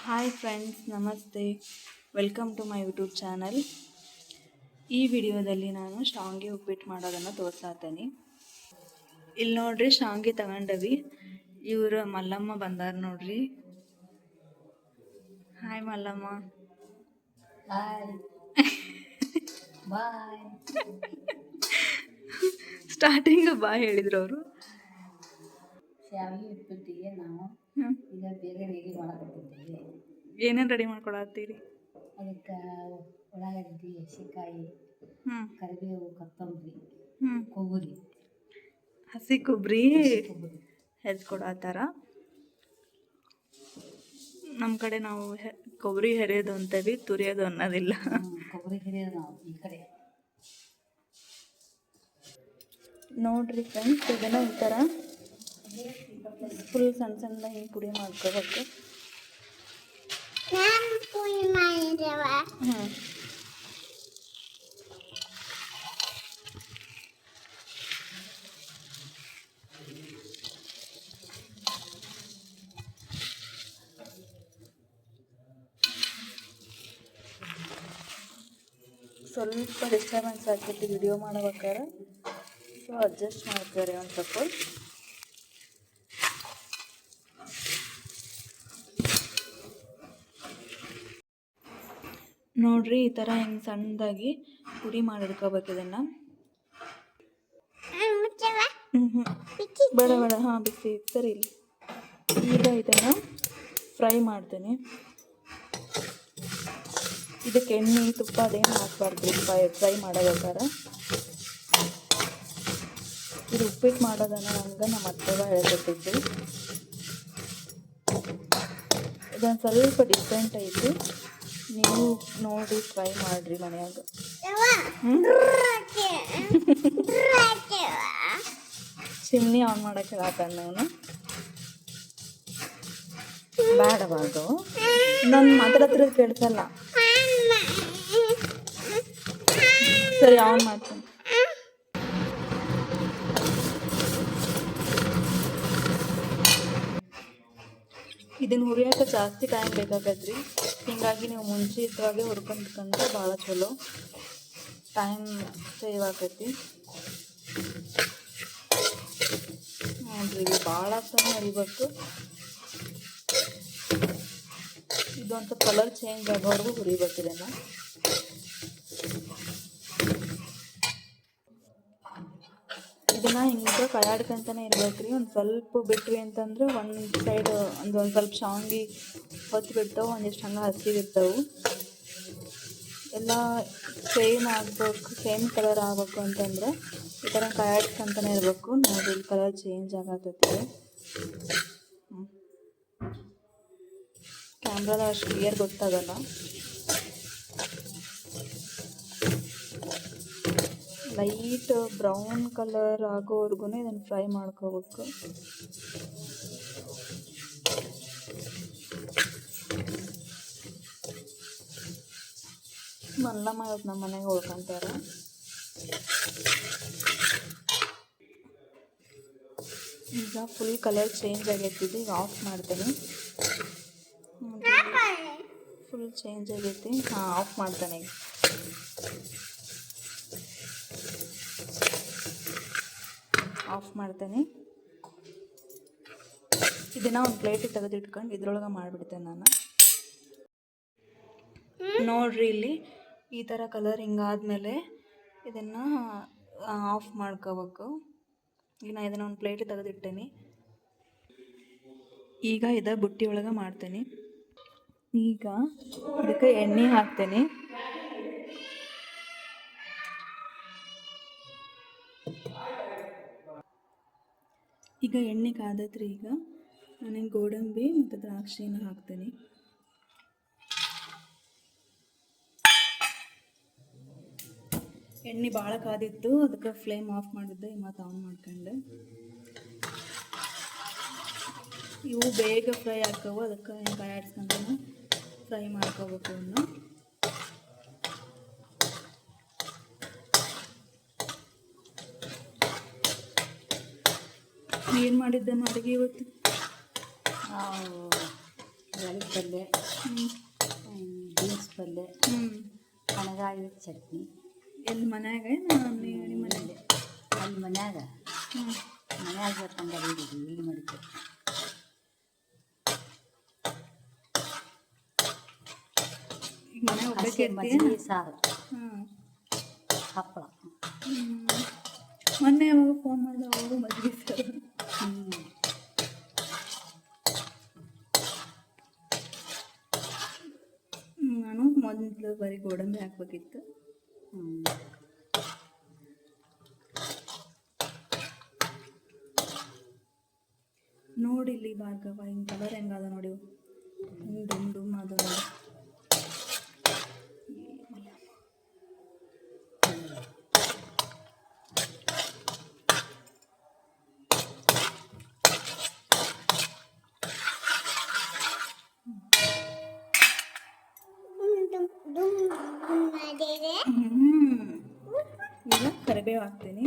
Hi friends, ನಮಸ್ತೆ. Welcome to my YouTube channel. ಈ ವಿಡಿಯೋದಲ್ಲಿ ನಾನು ಶಾವಿಗೆ ಉಪ್ಪಿಟ್ಟು ಮಾಡೋದನ್ನು ತೋರಿಸ್ತೀನಿ. ಇಲ್ಲಿ ನೋಡ್ರಿ, ಶಾವಿಗೆ ತಗೊಂಡವಿ. ಇವರು ಮಲ್ಲಮ್ಮ ಬಂದಾರ ನೋಡ್ರಿ. Hi Mallamma. Hi bye. Starting bye ಹೇಳಿದ್ರು ಅವರು. ಶಾವಿಗೆ ಉಪ್ಪಿಟ್ಟಿಗೆ ನಾವು ಈಗ ಬೇಗ ರೆಡಿ ಮಾಡಕತ್ತಿದ್ದೀವಿ. ಏನೇನು ರೆಡಿ ಮಾಡ್ಕೊಳತ್ತೀರಿ? ಅದಕ್ಕೆ ಉಳ್ಳಾಗಡ್ಡಿ, ಹಸಿಕಾಯಿ, ಕರಿಬೇವು, ಕೊತ್ತಂಬರಿ, ಕೊಬ್ಬರಿ, ಹಸಿ ಕೊಬ್ಬರಿ ಹೆರ್ಕೊಡತ್ತಾರ. ನಮ್ಮ ಕಡೆ ನಾವು ಕೊಬ್ಬರಿ ಹೆರೆಯೋದು ಅಂತೀವಿ, ತುರಿಯೋದು ಅನ್ನೋದಿಲ್ಲ. ಕೊಬ್ಬರಿ ಹೆರಿಯೋದು ನಾವು ಈ ಕಡೆ. ನೋಡ್ರಿ ಫ್ರೆಂಡ್ಸ್, ಇದನ್ನು ಈ ಥರ ಫುಲ್ ಸಣ್ಣ ಸಣ್ಣ ಹಿಂಗೆ ಪುಡಿ ಮಾಡ್ಕೋಬೇಕು. ಸ್ವಲ್ಪ ಡಿಸ್ಟರ್ಬೆನ್ಸ್ ಆಗ್ತೈತಿ ವಿಡಿಯೋ ಮಾಡ್ಬೇಕಾದ್ರೆ, ಸೊ ಅಡ್ಜಸ್ಟ್ ಮಾಡ್ತಾರೆ ಒಂದು ಸ್ವಲ್ಪ. ನೋಡ್ರಿ, ಈ ಥರ ಹಿಂಗೆ ಸಣ್ಣದಾಗಿ ಪುಡಿ ಮಾಡಿಡ್ಕೋಬೇಕು ಇದನ್ನು. ಬೇಡ ಬೇಡ, ಹಾಂ ಬಿಸಿ ಸರಿ. ಈಗ ಇದನ್ನು ಫ್ರೈ ಮಾಡ್ತೀನಿ. ಇದಕ್ಕೆ ಎಣ್ಣೆ ತುಪ್ಪ ಅದೇನು ಹಾಕಬಾರ್ದು ಫ್ರೈ ಮಾಡೋಬೇಕಾದ್ರೆ. ಇದು ಉಪ್ಪಿಟ್ಟು ಮಾಡೋದನ್ನು ನಂಗೆ ನಮ್ಮ ಅತ್ತೆಗ ಹೇಳ್ಕೊಟ್ಟಿದ್ದು. ಇದೊಂದು ಸ್ವಲ್ಪ ಡಿಫ್ರೆಂಟ್ ಐತಿ, ನೀವು ನೋಡಿ ಟ್ರೈ ಮಾಡಿರಿ ಮನೆಯಾಗ. ಚಿಮ್ನಿ ಆನ್ ಮಾಡೋಕ್ಕೆ ಹೇಳತ್ತಾನ ಅವನು. ಬೇಡಬಾರ್ದು, ನನ್ನ ಮಾತಾಡತ್ರ ಕೇಳ್ಸಲ್ಲ. ಸರಿ, ಆನ್ ಮಾಡ್ತೀನಿ. ಇದನ್ನು ಹುರಿಯೋಕೆ ಜಾಸ್ತಿ ಟೈಮ್ ಬೇಕಾಗತ್ರಿ. ಹೀಗಾಗಿ ನೀವು ಮುಂಚಿತವಾಗಿ ಹುರ್ಕೊಂಡ್ರೆ ಭಾಳ ಚಲೋ, ಟೈಮ್ ಸೇವ್ ಆಗೈತಿ. ನೋಡ್ರಿ, ಭಾಳ ಸಮಯ ಹರಿಬೇಕು. ಇದೊಂದು ಕಲರ್ ಚೇಂಜ್ ಆಗೋವರೆಗೂ ಹುರಿಬೇಕು ಇದನ್ನು. ಇದನ್ನು ಹಿಂಗೆ ಕೈಯಾಡ್ಕೊಂತಾನೆ ಇರ್ಬೇಕ್ರಿ. ಒಂದು ಸ್ವಲ್ಪ ಬಿಟ್ವಿ ಅಂತಂದ್ರೆ ಒಂದು ಸೈಡ್ ಒಂದು ಸ್ವಲ್ಪ ಶಾವಿಗೆ ಹೊತ್ತು ಬಿಡ್ತಾವೆ, ಒಂದಿಷ್ಟು ಹಂಗೆ ಹಸಿವಿರ್ತಾವೆ. ಎಲ್ಲ ಸೇಮ್ ಆಗಬೇಕು, ಸೇಮ್ ಕಲರ್ ಆಗಬೇಕು ಅಂತಂದ್ರೆ ಈ ಥರ ಕೈಯಾಡ್ಕೊಂತಾನೆ ಇರಬೇಕು. ನೋಡಿ, ಇಲ್ಲಿ ಕಲರ್ ಚೇಂಜ್ ಆಗತ್ತೈತಿ. ಕ್ಯಾಮ್ರಾದ ಅಷ್ಟು ಕ್ಲಿಯರ್ ಗೊತ್ತಾಗಲ್ಲ. ಲೈಟ್ ಬ್ರೌನ್ ಕಲರ್ ಆಗೋವರೆಗೂ ಇದನ್ನು ಫ್ರೈ ಮಾಡ್ಕೋಬೇಕು. ಮಲ್ಲಮ್ಮ ಇವತ್ತು ನಮ್ಮ ಮನೆಗೆ ಉಳ್ಕೊಂತಾರೆ. ಈಗ ಫುಲ್ ಕಲರ್ ಚೇಂಜ್ ಆಗೈತಿ. ಈಗ ಆಫ್ ಮಾಡ್ತೀನಿ. ಫುಲ್ ಚೇಂಜ್ ಆಗೈತಿ. ಹಾಂ, ಆಫ್ ಮಾಡ್ತಾನೆ. ಈಗ ಆಫ್ ಮಾಡ್ತೇನೆ. ಇದನ್ನು ಒಂದು ಪ್ಲೇಟಿಗೆ ತೆಗೆದಿಟ್ಕೊಂಡು ಇದ್ರೊಳಗೆ ಮಾಡಿಬಿಡ್ತೇನೆ ನಾನು. ನೋಡ್ರಿ, ಇಲ್ಲಿ ಈ ಥರ ಕಲರ್ ಹಿಂಗಾದ್ಮೇಲೆ ಇದನ್ನು ಆಫ್ ಮಾಡ್ಕೋಬೇಕು. ಈಗ ನಾನು ಇದನ್ನು ಒಂದು ಪ್ಲೇಟಿಗೆ ತೆಗೆದಿಟ್ಟೇನೆ. ಈಗ ಇದ ಬುಟ್ಟಿ ಒಳಗೆ ಮಾಡ್ತೇನೆ. ಈಗ ಇದಕ್ಕೆ ಎಣ್ಣೆ ಹಾಕ್ತೇನೆ. ಈಗ ಎಣ್ಣೆ ಕಾದತ್ರಿ. ಈಗ ನಾನು ಗೋಡಂಬಿ ಮತ್ತು ದ್ರಾಕ್ಷಿನ ಹಾಕ್ತೀನಿ. ಎಣ್ಣೆ ಭಾಳ ಕಾದಿತ್ತು, ಅದಕ್ಕೆ ಫ್ಲೇಮ್ ಆಫ್ ಮಾಡಿದ್ದೆ. ಮತ್ತು ಆನ್ ಮಾಡ್ಕೊಂಡೆ. ಇವು ಬೇಗ ಫ್ರೈ ಆಗ್ತಾವೆ, ಅದಕ್ಕೆ ಕೈ ಆಡ್ಸ್ಕೊಂಡು ಫ್ರೈ ಮಾಡ್ಕೋಬೇಕು. ಇವನ್ನ ಏನು ಮಾಡಿದ್ದೆ ಅಡುಗೆ ಇವತ್ತು? ನಾವು ಎಲೆ ಪಲ್ಯ, ಬೀನ್ಸ್ ಪಲ್ಯ, ಕಣಗಾಯಿ ಚಟ್ನಿ. ಎಲ್ಲಿ ಮನ್ಯಾಗ ನಿಮ್ಮ ಮನೇಲಿ? ಅಲ್ಲಿ ಮನ್ಯಾಗ ತಂದಿದ್ದೀವಿ, ಇಲ್ಲಿ ಮಾಡಿದ್ದೆ. ಈಗ ಮನೆ ಒಬ್ಬಕ್ಕೆ ಮಜ್ಜಿಗೆ ಸಾರು, ಹಪ್ಪಳ. ಮೊನ್ನೆ ಯಾವಾಗ ಫೋನ್ ಮಾಡಿದೆ ಅವರು ಮಜ್ಜಿಗೆ ಸಾರು. ನಾನು ಮೊದಲು ಬರೀ ಗೋಡಂಬಿ ಹಾಕ್ಬೇಕಿತ್ತು. ನೋಡಿ ಇಲ್ಲಿ ಭಾರ್ಗವ ಹಿಂಗೆ ಕಲರ್ ಹೆಂಗದ ನೋಡಿ, ಹಿಂಗೆ ಡುಮ್ ಡುಮ್ ಅದು ನೋಡಿ. ಈಗ ಕರಿಬೇವು ಹಾಕ್ತೀನಿ,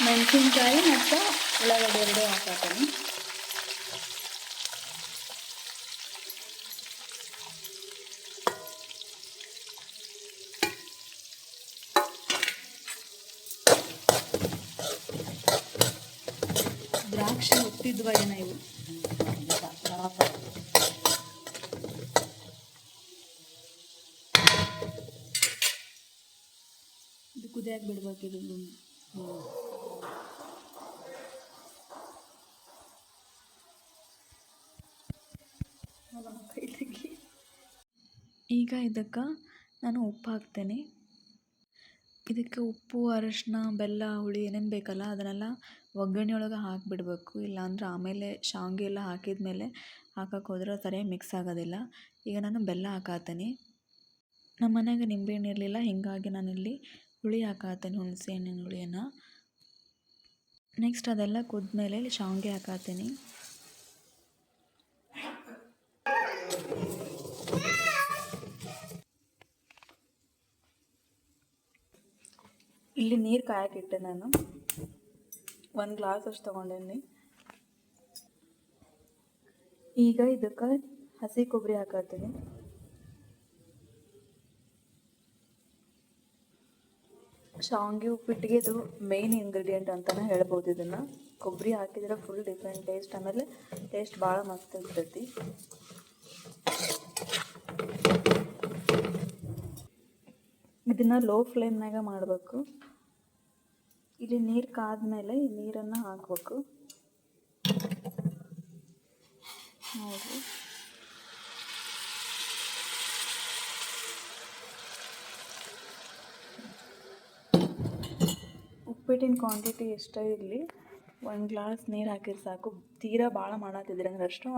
ಮೆಣಸಿನ್ಕಾಯಿ ಮತ್ತು ಉಳ್ಳಾಗಡ್ಡೆ ಎರಡು ಹಾಕ್ತೀನಿ. ದ್ರಾಕ್ಷಿ ಹೊತ್ತಿದ್ವ ಏನ ಇವು? ಇದು ಕುದಿಯಾಗಿ ಬಿಡ್ಬೇಕಿದು. ಈಗ ಇದಕ್ಕೆ ನಾನು ಉಪ್ಪು ಹಾಕ್ತೇನೆ. ಇದಕ್ಕೆ ಉಪ್ಪು, ಅರಿಶಿನ, ಬೆಲ್ಲ, ಹುಳಿ ಏನೇನು ಬೇಕಲ್ಲ ಅದನ್ನೆಲ್ಲ ಒಗ್ಗರಣೆ ಒಳಗೆ ಹಾಕಿಬಿಡ್ಬೇಕು. ಇಲ್ಲಾಂದ್ರೆ ಆಮೇಲೆ ಶಾವಿಗೆ ಎಲ್ಲ ಹಾಕಿದ ಮೇಲೆ ಹಾಕಕ್ಕೆ ಹೋದ್ರೆ ಸರಿಯಾಗಿ ಮಿಕ್ಸ್ ಆಗೋದಿಲ್ಲ. ಈಗ ನಾನು ಬೆಲ್ಲ ಹಾಕತ್ತೀನಿ. ನಮ್ಮ ಮನ್ಯಾಗ ನಿಂಬೆಹಣ್ಣು ಇರಲಿಲ್ಲ, ಹೀಗಾಗಿ ನಾನಿಲ್ಲಿ ಹುಳಿ ಹಾಕತ್ತೀನಿ, ಹುಣಸೆ ಹಣ್ಣಿನ ಹುಳಿಯನ್ನು. ನೆಕ್ಸ್ಟ್ ಅದೆಲ್ಲ ಕುದ್ಮೇಲೆ ಶಾವಿಗೆ ಹಾಕತ್ತೀನಿ. ಇಲ್ಲಿ ನೀರು ಕಾಯಕ್ಕಿಟ್ಟೆ ನಾನು, 1 ಗ್ಲಾಸ್ ಅಷ್ಟು ತೊಗೊಂಡೇನಿ. ಈಗ ಇದಕ್ಕೆ ಹಸಿ ಕೊಬ್ಬರಿ ಹಾಕತ್ತೀನಿ. ಶಾವಿಗೆ ಉಪ್ಪಿಟ್ಟಿಗೆ ಇದು ಮೇನ್ ಇಂಗ್ರೀಡಿಯೆಂಟ್ ಅಂತಲೇ ಹೇಳ್ಬೋದು. ಇದನ್ನು ಕೊಬ್ಬರಿ ಹಾಕಿದ್ರೆ ಫುಲ್ ಡಿಫ್ರೆಂಟ್ ಟೇಸ್ಟ್, ಆಮೇಲೆ ಟೇಸ್ಟ್ ಭಾಳ ಮಸ್ತ್ ಇರ್ತೈತಿ. ಇದನ್ನು ಲೋ ಫ್ಲೇಮ್ನಾಗ ಮಾಡಬೇಕು. ಇಲ್ಲಿ ನೀರು ಕಾದ್ಮೇಲೆ ಈ ನೀರನ್ನು ಹಾಕಬೇಕು ನೋಡಿರಿ. ಉಪ್ಪಿಟ್ಟಿನ ಕ್ವಾಂಟಿಟಿ ಎಷ್ಟೇ ಇರಲಿ 1 ಗ್ಲಾಸ್ ನೀರು ಹಾಕಿದ್ರೆ ಸಾಕು. ತೀರಾ ಭಾಳ ಮಾಡತ್ತಿದ್ರೆ ಅಂದ್ರೆ ಅಷ್ಟು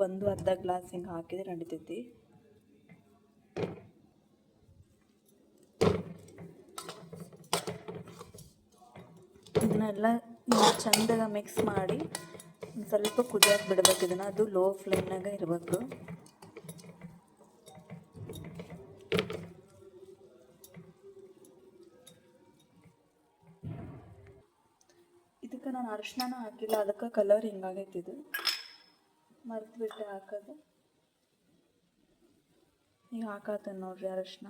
ಒಂದು ಅರ್ಧ ಗ್ಲಾಸ್ ಹಿಂಗೆ ಹಾಕಿದ್ರೆ ನಡಿತೈತಿ. ಇದನ್ನೆಲ್ಲ ಚಂದಾಗ ಮಿಕ್ಸ್ ಮಾಡಿ ಸ್ವಲ್ಪ ಕುದಿಯಕ್ಕೆ ಬಿಡ್ಬೇಕು. ಇದನ್ನು ಅದು ಲೋ ಫ್ಲೇಮ್ನಾಗ ಇರಬೇಕು. ಇದಕ್ಕೆ ನಾನು ಅರಿಶಿನ ಹಾಕಿಲ್ಲ, ಅದಕ್ಕೆ ಕಲರ್ ಹಿಂಗಾಗೈತಿ. ಇದು ಮರೆತುಬಿಟ್ಟೆ ಹಾಕೋದು. ಈಗ ಹಾಕತ್ತೇನೆ ನೋಡ್ರಿ ಅರಿಶಿನ.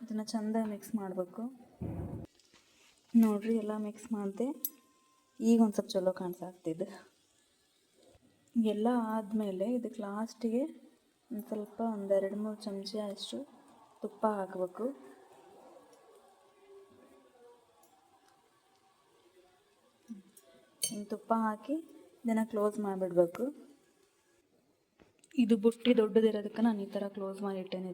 ಇದನ್ನು ಚಂದ ಮಿಕ್ಸ್ ಮಾಡಬೇಕು ನೋಡ್ರಿ. ಎಲ್ಲ ಮಿಕ್ಸ್ ಮಾಡಿದೆ. ಈಗ ಒಂದು ಸ್ವಲ್ಪ ಚಲೋ ಕಾಣಿಸಾಗ್ತಿದ್ದು. ಎಲ್ಲ ಆದಮೇಲೆ ಇದಕ್ಕೆ ಲಾಸ್ಟಿಗೆ ಒಂದು ಸ್ವಲ್ಪ 1-2-3 ಚಮಚ ಅಷ್ಟು ತುಪ್ಪ ಹಾಕಬೇಕು. ಹಿಂಗೆ ತುಪ್ಪ ಹಾಕಿ ಇದನ್ನು ಕ್ಲೋಸ್ ಮಾಡಿಬಿಡ್ಬೇಕು. ಇದು ಬುಟ್ಟಿ ದೊಡ್ಡದಿರೋದಕ್ಕೆ ನಾನು ಈ ಥರ ಕ್ಲೋಸ್ ಮಾಡಿಟ್ಟೇನೆ.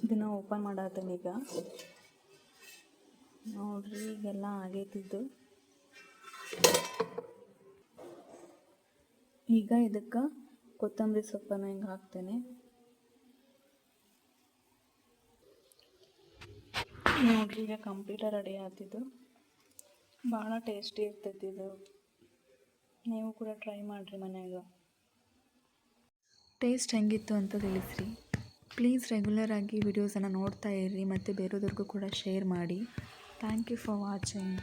ಇದನ್ನು ಓಪನ್ ಮಾಡತ್ತೇನೆ ಈಗ. ನೋಡ್ರಿ ಈಗೆಲ್ಲ ಆಗೈತಿದ್ದು. ಈಗ ಇದಕ್ಕೆ ಕೊತ್ತಂಬರಿ ಸೊಪ್ಪನ್ನು ಹಿಂಗೆ ಹಾಕ್ತೇನೆ. ನೋಡ್ರಿ ಈಗ ಕಂಪ್ಲೀಟಾಗಿ ರೆಡಿ ಆಗ್ತಿದ್ದು. ಭಾಳ ಟೇಸ್ಟಿ ಇರ್ತೈತಿ ಇದು. ನೀವು ಕೂಡ ಟ್ರೈ ಮಾಡಿರಿ ಮನ್ಯಾಗ. ಟೇಸ್ಟ್ ಹೆಂಗಿತ್ತು ಅಂತ ತಿಳಿಸ್ರಿ. ಪ್ಲೀಸ್ ರೆಗ್ಯುಲರಾಗಿ ವಿಡಿಯೋಸನ್ನು ನೋಡ್ತಾ ಇರಿ ಮತ್ತು ಬೇರೆಯವ್ರಿಗೂ ಕೂಡ ಶೇರ್ ಮಾಡಿ. Thank you for watching.